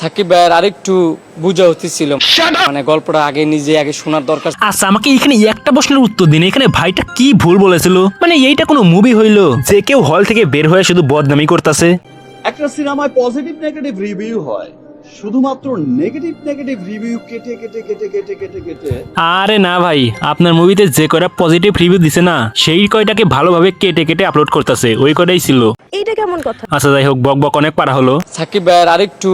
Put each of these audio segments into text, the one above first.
সাকিব ভাইয়ের আরেকটু বোঝা উচিত ছিল, মানে গল্পটা আগে নিজে আগে শোনার দরকার। আচ্ছা আমাকে এখানে একটা প্রশ্নের উত্তর দিন, এখানে ভাইটা কি ভুল বলেছিল? মানে এইটা কোনো মুভি হইলো যে কেউ হল থেকে বের হয়ে শুধু বদনামি করতেছে? একটা সিনেমায় পজিটিভ নেগেটিভ রিভিউ হয়, শুধুমাত্র নেগেটিভ নেগেটিভ রিভিউ কেটে কেটে কেটে কেটে কেটে কেটে। আরে না ভাই, আপনার মুভিতে যে কয়টা পজিটিভ রিভিউ দিছে না, সেই কয়টাকে ভালোভাবে কেটে কেটে আপলোড করতেছে, ওই কয়টাই ছিল। এইটা কেমন কথা? আচ্ছা যাই হোক, বক বক অনেক পারা হলো। সাকিব ভাইয়ের আরেকটু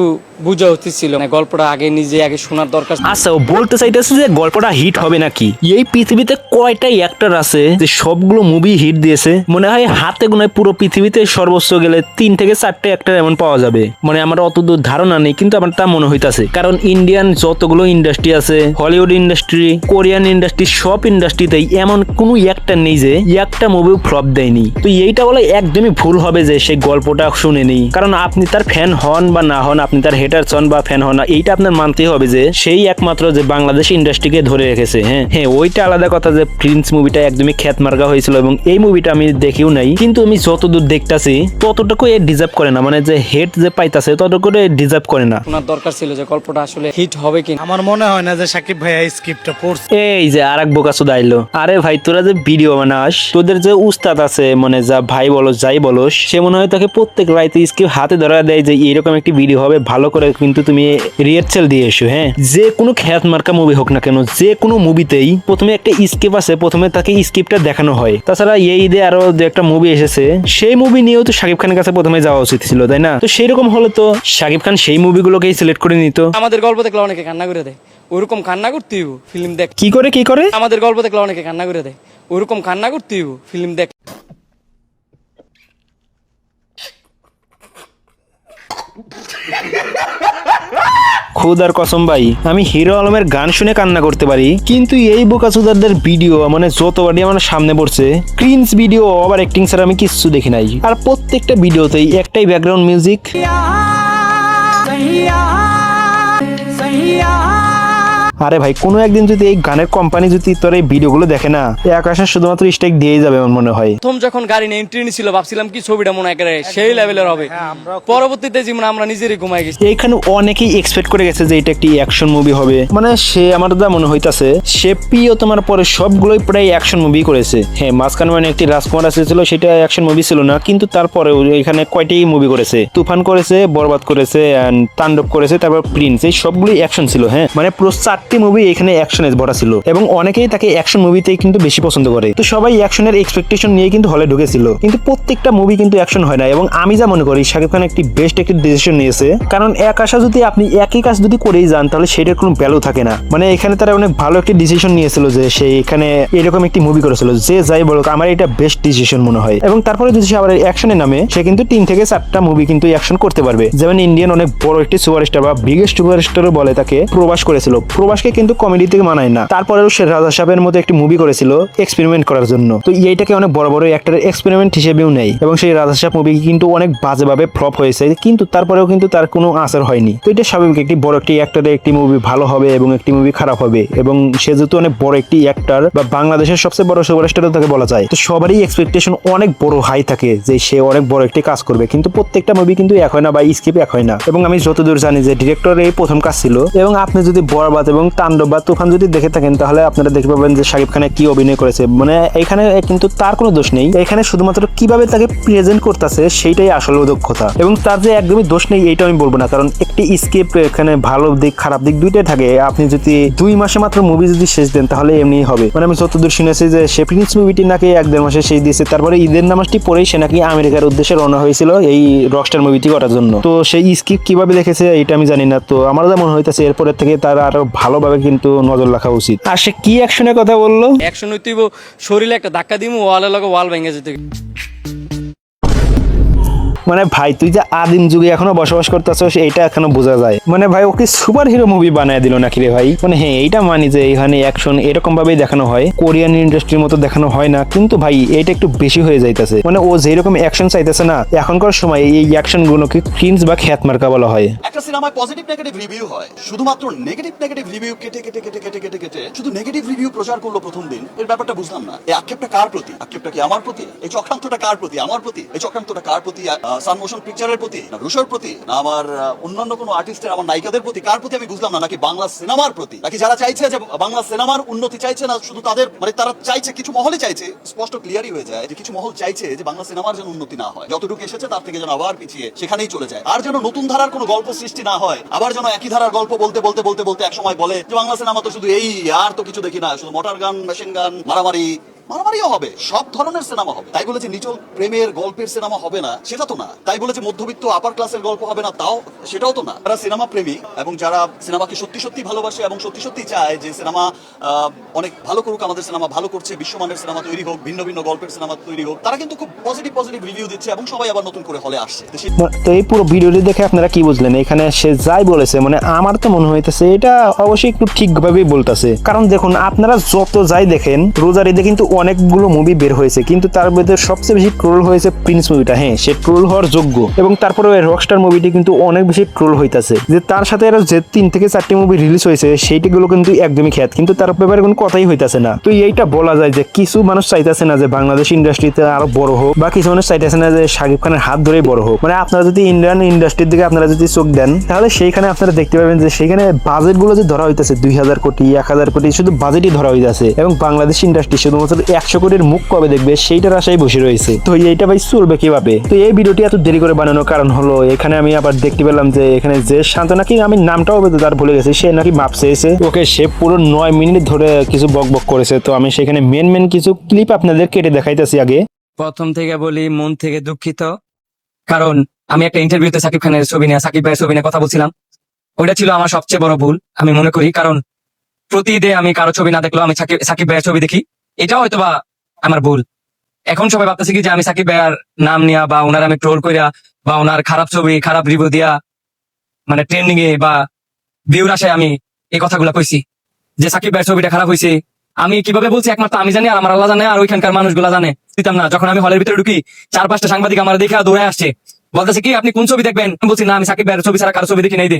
বোঝা উচিত ছিল, মানে গল্পটা আগে নিজে আগে শোনার দরকার। আচ্ছা ও বলতে চাইতেছে যে গল্পটা হিট হবে নাকি? এই পৃথিবীতে কয়টা অ্যাক্টর আছে যে সবগুলো মুভি হিট দিয়েছে? মনে হয় হাতে গোনায় পুরো পৃথিবীতে সর্বোচ্চ গেলে 3 থেকে 4টে অ্যাক্টর এমন পাওয়া যাবে। মানে আমার অতদূর ধারণা নেই, কিন্তু আমার তা মনে হইতাছে। কারণ ইন্ডিয়ান যতগুলো ইন্ডাস্ট্রি আছে, হলিউড ইন্ডাস্ট্রি, কোরিয়ান ইন্ডাস্ট্রি, সব ইন্ডাস্ট্রিতেই এমন কোনো অ্যাক্টর নেই যে একটা মুভিও ফ্লপ দেয়নি। তো এইটা বলে একদমই ভুল হবে যে সেই গল্পটা শুনেনি। কারণ আপনি তার ফ্যান হন বা না হন, আপনি তার হেটার হন বা ফ্যান হন না, এইটা আপনার মানতেই হবে যে সেই একমাত্র যে বাংলাদেশ ইন্ডাস্ট্রিকে ধরে রেখেছে। হ্যাঁ হ্যাঁ, ওইটা আলাদা কথা যে প্রিন্স মুভিটা একদমই খ্যাত মার্কা হয়েছিল, এবং এই মুভিটা আমি দেখিও নাই, কিন্তু আমি যতদূর দেখতাছি ততটুকু এ ডিজার্ভ করে না। মানে যে হেট যে পাইতাছে ততটুকু ডিজার্ভ করে না। শোনার দরকার ছিল যে গল্পটা আসলে হিট হবে কি। আমার মনে হয় না যে সাকিব ভাই এই স্ক্রিপ্টটা পড়ছে। এই যে আরেক বোকাচোদা আইলো। আরে ভাই তোরা যে ভিডিও বানাস, তোদের যে উস্তাদ আছে, মানে যা ভাই বলো যাই বলস, সে মনে হয় তাকে প্রত্যেক রাইতে স্ক্রিপ্ট হাতে ধরা দেয় যে এরকম একটি ভিডিও হবে, ভালো করে কিন্তু তুমি রিহার্সাল দিয়ে এসো। হ্যাঁ, যে কোনো খ্যাত মার্কা মুভি হোক না কেন, যে কোনো মুভিতেই প্রথমে একটা স্ক্রিপ্ট আছে, প্রথমে তাকে স্ক্রিপ্টটা দেখানো হয়। তাছাড়া এই ঈদে আরো যে একটা মুভি এসেছে, সেই মুভি নিয়েও তো শাকিব খানের কাছে প্রথমে যাওয়া উচিত ছিল, তাই না? তো সেই রকম হলে তো শাকিব খান সেই মুভিগুলোকেই সিলেক্ট করে নিত। আমাদের গল্প দেখলে অনেকে কান্না করে দেয়, ওইরকম কান্না করতে হইব ফিল্ম দেখ। কি করে কি করে? আমাদের গল্প দেখলে অনেকে কান্না করে দেয়, ওইরকম কান্না করতে হইব ফিল্ম দেখ। খোদার কসম ভাই, আমি হিরো আলমের গান শুনে কান্না করতে পারি, কিন্তু এই বোকাচোদারদের ভিডিও মানে যতবারই আমার সামনে পড়ছে, ক্রিঞ্জ ভিডিও, ওভার অ্যাক্টিং ছাড়া আমি কিচ্ছু দেখি নাই। আর প্রত্যেকটা ভিডিওতেই একটাই ব্যাকগ্রাউন্ড মিউজিক। আরে ভাই, কোনো একদিন যদি এই গানের কোম্পানি যদি তোর এই ভিডিওগুলো দেখে না, আকাশে শুধুমাত্র স্ট্রাইক দিয়েই যাবে আমার মনে হয়। প্রথম যখন গাড়ি নিয়ে এন্ট্রি নিছিল ভাবছিলাম কি ছবিটা মনে একেবারে সেই লেভেলের হবে, পরবর্তীতে জীবনে আমরা নিজেরই ঘুমাই গেছি। এইখানে অনেকেই এক্সপেক্ট করে গেছে যে এটা একটি অ্যাকশন মুভি হবে। মানে সে আমার যা মনে হইতাছে, সে পিও তোমার পরে সবগুলোই প্রায় অ্যাকশন মুভি করেছে। হ্যাঁ, মাঝখানে মানে একটি রাজকুমার এসেছিল, সেটা অ্যাকশন মুভি ছিল না, কিন্তু তারপরেও এখানে কয়টি মুভি করেছে, তুফান করেছে, বরবাদ করেছে, তাণ্ডব করেছে, তারপর প্রিন্স, এই সবগুলোই অ্যাকশন ছিল। হ্যাঁ, মানে পুরো 4টি মুভি এখানে অ্যাকশনে ভরা ছিল, এবং অনেকেই তাকে অ্যাকশন মুভিতেই কিন্তু বেশি পছন্দ করে। তো সবাই অ্যাকশনের এক্সপেকটেশন নিয়ে কিন্তু হলে ঢুকেছিল, কিন্তু প্রত্যেকটা মুভি কিন্তু অ্যাকশন হয় না। এবং আমি যা মনে করি শাকিব খান একটি বেস্ট একটি ডিসিশন নিয়েছে, কারণ এক আশা যদি আপনি একই কাজ যদি করেই যান, তাহলে সেটার কোনো ভ্যালু থাকে না। মানে এখানে তারা অনেক ভালো একটি ডিসিশন নিয়েছিল যে সে এখানে এরকম একটি মুভি করেছিল, যে যাই বলুক আমার এটা বেস্ট ডিসিশন মনে হয়। এবং তারপরে যদি সে আবার অ্যাকশনের নামে, সে কিন্তু 3 থেকে 4টা মুভি কিন্তু অ্যাকশন করতে পারবে। যেমন ইন্ডিয়ান অনেক বড় একটি সুপারস্টার বা বিগেস্ট সুপারস্টারও বলে তাকে, প্রবাস করেছিল। প্রবাসকে কিন্তু কমেডি থেকে মানায় না, তারপরেও সে রাজা সাহেবের মতো একটি মুভি করেছিল এক্সপেরিমেন্ট করার জন্য। তো এইটাকে অনেক বড় বড় অ্যাক্টরের এক্সপেরিমেন্ট হিসেবেও নেয়, এবং সেই রাজা সাহেব মুভি কিন্তু অনেক বাজেভাবে ফ্লপ হয়েছে, কিন্তু তারপরেও কিন্তু তার কোনো আসার হয়নি। তো এটা স্বাভাবিক, একটি বড় একটি অ্যাক্টরের একটি মুভি ভালো হবে এবং একটি মুভি খারাপ হবে, এবং সে যেহেতু অনেক বড় একটি অ্যাক্টর বা বাংলাদেশের সবচেয়ে বড় সুপারস্টারও তাকে বলা যায়, তো সবারই এক্সপেকটেশন অনেক বড় হাই থাকে যে সে অনেক বড় একটি কাজ করবে, কিন্তু প্রত্যেকটা মুভি কিন্তু এক হয় না বা স্ক্রিপ্ট এক হয় না। এবং আমি যতদূর জানি যে ডিরেক্টর এই প্রথম কাজ ছিল, এবং আপনি যদি বরবাদ এবং তাণ্ডব বা তুফান যদি দেখে থাকেন, তাহলে আপনারা দেখতে পাবেন যে শাকিব খান কি অভিনয় করেছে। মানে এখানে কিন্তু তার কোনো দোষ নেই, এখানে শুধুমাত্র কিভাবে তাকে প্রেজেন্ট করতেছে সেইটাই আসলে দক্ষতা, এবং তার যে একদমই দোষ নেই এইটা আমি বলবো না, কারণ একটি স্ক্রিপ্ট এখানে ভালো দিক খারাপ দিক দুইটাই থাকে। আপনি যদি 2 মাসে মাত্র মুভি যদি শেষ দেন, তাহলে এমনি হবে। মানে আমি যতদূর শুনেছি যে সে প্রিন্স মুভিটি নাকি 1-1.5 মাসে শেষ দিয়েছে, তারপরে ঈদের নামাজটি পরেই সে নাকি আমেরিকার উদ্দেশ্যে রওনা হয়েছিল এই রকস্টার মুভিটি করার জন্য। তো সেই স্ক্রিপ্ট কিভাবে দেখেছে এটা আমি জানি না, তো আমার যা মনে হইতেছে এরপরের থেকে তার আরো ভালোভাবে কিন্তু নজর রাখা উচিত। আর সে কি অ্যাকশনের কথা বললো? অ্যাকশন হইতেইব শরীরে একটা ধাক্কা দিমু, ওয়ালের লগে ওয়াল ভেঙে যেতে। মানে ভাই তুই যে আদিম যুগে এখনো বসবাস করতেছিস, এইটা এখনো বোঝা যায়। মানে ভাই ওকে সুপার হিরো মুভি বানায় দিল নাকি রে ভাই? মানে হ্যাঁ, এইটা মানি যে এখানে অ্যাকশন এরকম ভাবেই দেখানো হয়, কোরিয়ান ইন্ডাস্ট্রির মতো দেখানো হয় না, কিন্তু ভাই এইটা একটু বেশি হয়ে যাইতেছে। মানে ও যেরকম অ্যাকশন চাইতেছে না, এখনকার সময় এই অ্যাকশন গুলোকে ক্রিঞ্জ বা খ্যাত মার্কা বলা হয়। একটা সিনেমায় পজিটিভ নেগেটিভ রিভিউ হয়, শুধুমাত্র নেগেটিভ নেগেটিভ রিভিউ কেটে কেটে কেটে কেটে কেটে কেটে শুধু নেগেটিভ রিভিউ প্রচার করলো প্রথম দিন। এর ব্যাপারটা বুঝলাম না। এই আক্ষেপটা কার প্রতি? আক্ষেপটা কি আমার প্রতি? এই চক্রান্তটা কার প্রতি? আমার প্রতি? এই চক্রান্তটা কার প্রতি সান মোশন পিকচারের প্রতি, না রুশোর প্রতি, না আমার অন্যান্য কোনো আর্টিস্টের, আমার নায়িকাদের প্রতি, কার প্রতি আমি বুঝলাম না, নাকি বাংলা সিনেমার প্রতি, নাকি যারা চাইছে যে বাংলা সিনেমার উন্নতি চাইছে না শুধু তাদের, মানে তারা চাইছে, কিছু মহলে চাইছে, স্পষ্ট ক্লিয়ারই হয়ে যায় যে কিছু মহল চাইছে যে বাংলা সিনেমার যেন উন্নতি না হয়, যতটুকু এসেছে তার থেকে যেন আবার পিছিয়ে সেখানেই চলে যায়, আর যেন নতুন ধারার কোনো গল্প সৃষ্টি না হয়, আবার যেন একই ধারার গল্প বলতে বলতে বলতে বলতে এক সময় বলে যে বাংলা সিনেমা তো শুধু এই, আর তো কিছু দেখি না, শুধু মোটর গান, মেশিন গান, মারামারিও হবে, সব ধরনের সিনেমা হবে। তাই বলে যে নিচল প্রেমের গল্পের সিনেমা হবে না সেটা তো না, তাই বলে যে মধ্যবিত্ত আপার ক্লাসের গল্প হবে না সেটাও তো না। যারা সিনেমা প্রেমী এবং যারা সিনেমাকে সত্যি সত্যি ভালোবাসে এবং সত্যি সত্যি চায় যে সিনেমা অনেক ভালো করুক, আমাদের সিনেমা ভালো করছে, বিশ্বমানের সিনেমা তৈরি হোক, ভিন্ন ভিন্ন গল্পের সিনেমা তৈরি হোক, তারা কিন্তু খুব পজিটিভ রিভিউ দিচ্ছে এবং সবাই আবার নতুন করে হলে আসছে। তো এই পুরো ভিডিওটি দেখে আপনারা কি বুঝলেন? এখানে সে যাই বলেছে, মানে আমার তো মনে হইতেছে এটা অবশ্যই একটু ঠিকভাবেই বলতেছে। কারণ দেখুন, আপনারা যত যাই দেখেন, রোজার ঈদে কিন্তু অনেকগুলো মুভি বের হয়েছে, কিন্তু তার মধ্যে সবচেয়ে বেশি ট্রোল হয়েছে প্রিন্স মুভিটা। হ্যাঁ, সে ট্রোল হওয়ার যোগ্য, এবং তারপরে রকস্টার মুভিটি কিন্তু অনেক বেশি ট্রোল হইতাছে। যে তার সাথে আরো যে 3 থেকে 4টি মুভি রিলিজ হয়েছে সেইটিগুলো কিন্তু একদমই খ্যাত, কিন্তু তার ব্যাপারে কোনো কথাই হইতাছে না। তো এইটা বলা যায় যে কিছু মানুষ চাইতেছে না যে বাংলাদেশ ইন্ডাস্ট্রিতে আরো বড় হোক, বা কিছু মানুষ চাইতেছে না যে শাকিব খানের হাত ধরেই বড় হোক। মানে আপনারা যদি ইন্ডিয়ান ইন্ডাস্ট্রির দিকে আপনারা যদি চোখ দেন, তাহলে সেইখানে আপনারা দেখতে পাবেন যে সেইখানে বাজেট গুলো যে ধরা হইতেছে 2000 কোটি 1000 কোটি, শুধু বাজেটই ধরা হইতেছে, এবং বাংলাদেশ ইন্ডাস্ট্রি শুধুমাত্র 100 কোটির মুখ কবে দেখবে সেইটার আশায় বসে রয়েছে। তো এইটা ভাই চলবে কিভাবে? তো এই ভিডিওটি এত দেরি করে বানানোর কারণ হলো, এখানে আমি আবার দেখতে পেলাম যে এখানে যে শান্ত, নাকি আমি নামটাও তার ভুলে গেছি, সে নাকি মাপ চেয়েছে ওকে, সে পুরো 9 মিনিট ধরে কিছু বক করেছে। তো আমি সেখানে মেন কিছু ক্লিপ আপনাদের কেটে দেখাইতেছি। আগে প্রথম থেকে বলি, মন থেকে দুঃখিত, কারণ আমি একটা ইন্টারভিউতে সাকিব খানের ছবি নিয়ে, সাকিব ভাইয়ের ছবি নিয়ে কথা বলছিলাম। ওইটা ছিল আমার সবচেয়ে বড় ভুল আমি মনে করি, কারণ প্রতিদিনে আমি কারো ছবি না দেখলেও আমি সাকিব ভাইয়ের ছবি দেখি, এটাও হয়তোবা আমার ভুল। এখন সবাই ভাবতেছি কি যে আমি সাকিব ভাইয়ার নাম নিয়া বা ওনার আমি ট্রোল করিয়া বা ওনার খারাপ ছবি খারাপ রিভিউ দিয়া মানে ট্রেন্ডিং এ বা ভিউর আশায় আমি এই কথাগুলো কইছি যে সাকিব ভাইয়ের ছবিটা খারাপ হয়েছে। আমি কিভাবে বলছি একমাত্র আমি জানি, আর আমার আল্লাহ জানে, আর ওইখানকার মানুষগুলা জানে। দিতাম না, যখন আমি হলের ভিতরে ঢুকি 4-5টা সাংবাদিক আমার দেখে দৌড়ে আসছে, বলতেছে কি আপনি কোন ছবি দেখবেন? আমি বলছি না, আমি সাকিব ভাইয়ের ছবি ছাড়া কারো ছবি দেখি নাই দে।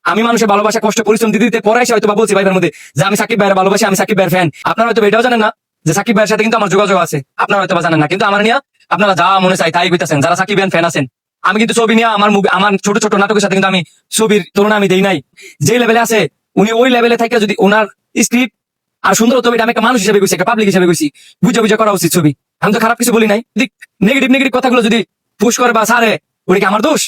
আমি মানুষের ভালোবাসা কষ্ট পরিশ্রম দিতে দিতে পরে এসে হয়তো বলছি ভাইয়ের মধ্যে যে আমি সাকিব ভাইয়ের ভালোবাসি, আমি সাকিব ভাইয়ের ফ্যান। আপনারা হয়তো এটাও জানেন না যে সাকিব ভাইয়ের সাথে কিন্তু আমার যোগাযোগ আছে, আপনারা হয়তো জানেন না, কিন্তু আমার নিয়ে আপনারা যা মনে চাই তাই কইতাছেন যারা সাকিব ভাইয়ের ফ্যান আছেন। আমি কিন্তু ছবি নিয়ে আমার মুভি, আমার ছোট ছোট নাটকের সাথে কিন্তু আমি ছবির তুলনা আমি দেই নাই। যে লেভেলে আছে উনি ওই লেভেলে থেকে যদি ওনার স্ক্রিপ্ট আর সুন্দর ছবিটা আমি একটা মানুষ হিসেবে গেছি, একটা পাবলিক হিসেবে গেছি, বুঝে করা উচিত ছবি। আমি তো খারাপ কিছু বলি নাই। নেগেটিভ কথাগুলো যদি পুশ করে বা সারে, ওটা কি আমার দোষ?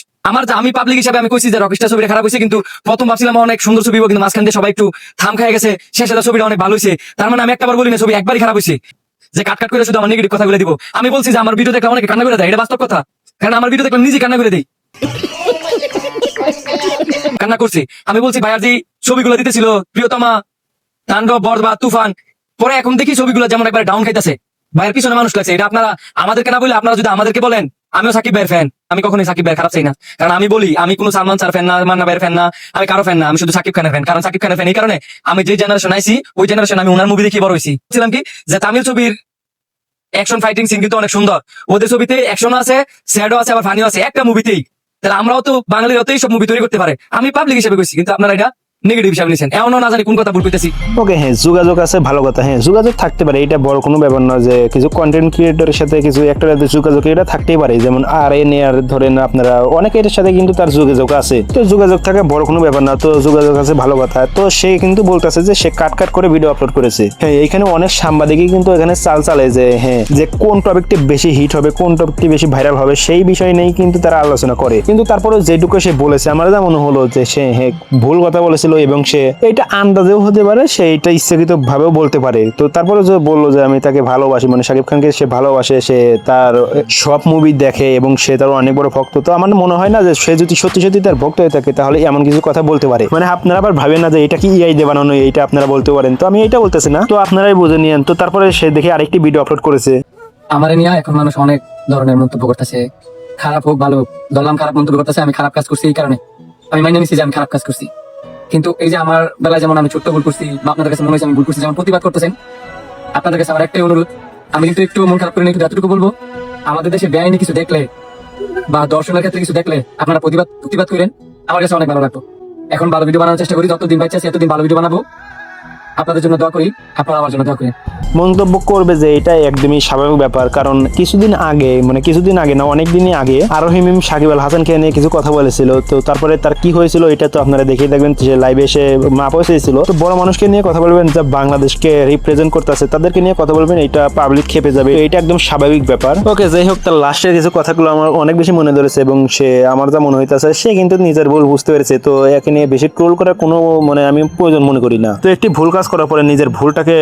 আমি পাবলিক হিসেবে আমি কইছি যে রকস্টার ছবিটা খারাপ হয়েছে, কিন্তু প্রথম ভাবছিলাম অনেক সুন্দর ছবি, কিন্তু মাঝখান দিয়ে সবাই একটু থাম খাই গেছে, শেষে ছবিটা অনেক ভালো হয়েছে। তার মানে আমি একটাবার বলি না ছবি একবারই খারাপ হয়েছে, যে কাট করে শুধু আমার নেগেটিভ কথাগুলো দিব। আমি বলছি যে আমার ভিডিও দেখলে অনেকে কান্না করে দেয়, এটা বাস্তব কথা, কারণ আমার ভিডিও দেখলে নিজে কান্না করে দেই, কান্না করছি। আমি বলছি ভাইয়ার যে ছবিগুলো দিতেছিল প্রিয়তমা, তাণ্ডব, বরবাদ, তুফান, পরে এখন দেখি ছবিগুলো যেমন একবার ডাউন খাইতেছে, ভাইয়ের পিছনে মানুষ লাগছে। এটা আপনারা আমাদেরকে না বলে আপনারা যদি আমাদেরকে বলেন, আমিও সাকিব ভাইয়ের ফ্যান, আমি কখনোই সাকিব ভাইয়ের খারাপ চাই না। কারণ আমি বলি আমি কোনো সালমান স্যার ফ্যান না, মান্না ভাইয়ের ফ্যান না, আমি কারো ফ্যান না, আমি শুধু সাকিব খানের ফ্যান। কারণ সাকিব খানের ফ্যান এই কারণে, আমি যে জেনারেশন আইছি ওই জেনারেশন আমি ওনার মুভি দেখি বড় হয়েছি। ছিলাম কি যে তামিল ছবির অ্যাকশন ফাইটিং সিন কিন্তু অনেক সুন্দর, ওদের ছবিতে অ্যাকশন আছে, স্যাডও আছে, আবার ফানিও আছে একটা মুভিতেই। তাহলে আমরাও তো বাঙালিরাতেই সব মুভি তৈরি করতে পারে। আমি পাবলিক হিসেবে কইছি, কিন্তু আপনারা এটা নেগেটিভ হিসাবে নিছেন। এমনও না জানি কোন কথা ভুল কইতেছি। ওকে, হ্যাঁ যোগাযোগ আছে, ভালো কথা। হ্যাঁ যোগাযোগ থাকতে পারে, এটা বড় কোনো ব্যাপার না যে কিছু কন্টেন্ট ক্রিয়েটরের সাথে কিছু একটা যোগাযোগ এটা থাকতেই পারে। যেমন আর ধরেন আপনারা অনেকের সাথে কিন্তু তার যোগাযোগ আছে, তো যোগাযোগ থাকা বড় কোনো ব্যাপার না। তো যোগাযোগ আছে, ভালো কথা। তো সে কিন্তু বলতেছে যে সে কাট করে ভিডিও আপলোড করেছে। হ্যাঁ, এখানে অনেক সাংবাদিকই কিন্তু এখানে চালে যে হ্যাঁ যে কোন টপিকটি বেশি হিট হবে, কোন টপিকটি বেশি ভাইরাল হবে, সেই বিষয় নিয়েই কিন্তু তারা আলোচনা করে। কিন্তু তারপরে যেটুকু সে বলেছে আমার যা মনে হলো যে সে হ্যাঁ ভুল কথা বলেছিল, এবং সে এটা আন্দাজেও হতে পারে, সে এটা ইচ্ছাকৃত ভাবেও বলতে পারে। তো তারপরে যে বললো যে আমি তাকে ভালোবাসি, মানে শাকিব খানকে সে ভালোবাসে, সে তার সব মুভি দেখে এবং সে তার অনেক বড় ভক্ত। তো আমার মনে হয় না যে সে যদি সত্যি সত্যি তার ভক্ত হয়ে থাকে তাহলে এমন কিছু কথা বলতে পারে। মানে আপনারা আবার ভাবেন না যে এটা কি ইআই দিয়ে বানানো, এইটা আপনারা বলতে পারেন। তো আমি এটা বলতেছি না, তো আপনারাই বুঝে নিয়েন। তো তারপরে সে দেখে আরেকটি ভিডিও আপলোড করেছে। আমার নিয়ে এখন মানুষ অনেক ধরনের মন্তব্য করতেছে, খারাপ হোক ভালো হোক, ধরলাম খারাপ মন্তব্য করতেছে, আমি খারাপ কাজ করছি এই কারণে আমি মাইনে নিচ্ছি যে আমি খারাপ কাজ করছি। কিন্তু এই যে আমার বেলায় যেমন আমি ছোট্ট ভুল করছি বা আপনাদের কাছে মনে হয়েছে আমি ভুল করছি, যেমন প্রতিবাদ করতেছেন, আপনাদের কাছে আমার একটাই অনুরোধ, আমি কিন্তু একটু মন খারাপ করে নিয়ে এতটুকু বলবো, আমাদের দেশে বেআইনি কিছু দেখলে বা দর্শনের ক্ষেত্রে কিছু দেখলে আপনারা প্রতিবাদ করেন, আমার কাছে অনেক ভালো লাগতো। এখন ভালো ভিডিও বানানোর চেষ্টা করি, যতদিন বাচ্চা আছে এতদিন ভালো ভিডিও বানাবো। আপনাদের জন্য দোয়া করি, আপনারা আমার জন্য দোয়া করি। মন্তব্য করবে যে এটা একদমই স্বাভাবিক ব্যাপার, কারণ কিছুদিন আগে না অনেকদিনই আগে আরোহী মিম সাকিব আল হাসানকে নিয়ে কিছু কথা বলেছিল। তো তারপরে তার কি হয়েছিল এটা তো আপনারা দেখেই দেখবেন, সে লাইভে এসে মাপ হয়েছিল। তো বড় মানুষকে নিয়ে কথা বলবেন, যা বাংলাদেশকে রিপ্রেজেন্ট করতেছে তাদেরকে নিয়ে কথা বলবেন, এটা পাবলিক খেপে যাবে, এটা একদম স্বাভাবিক ব্যাপার। ওকে, যাই হোক, তার লাস্টের কিছু কথাগুলো আমার অনেক বেশি মনে ধরেছে এবং সে আমার যা মনে হইতেছে সে কিন্তু নিজের ভুল বুঝতে পেরেছে। তো একে নিয়ে বেশি ট্রোল করার কোনো আমি প্রয়োজন মনে করি না। তো একটি ভুল কাজ করার পরে নিজের ভুলটাকে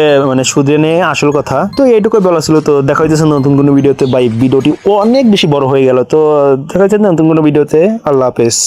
শুধরে নিয়ে আসল কথা। তো এইটুকুই বলা ছিল। তো দেখা হইতেছে নতুন কোনো ভিডিওতে। ভিডিওটি অনেক বেশি বড় হয়ে গেল। তো দেখা হচ্ছে নতুন কোনো ভিডিওতে। আল্লাহ হাফেজ।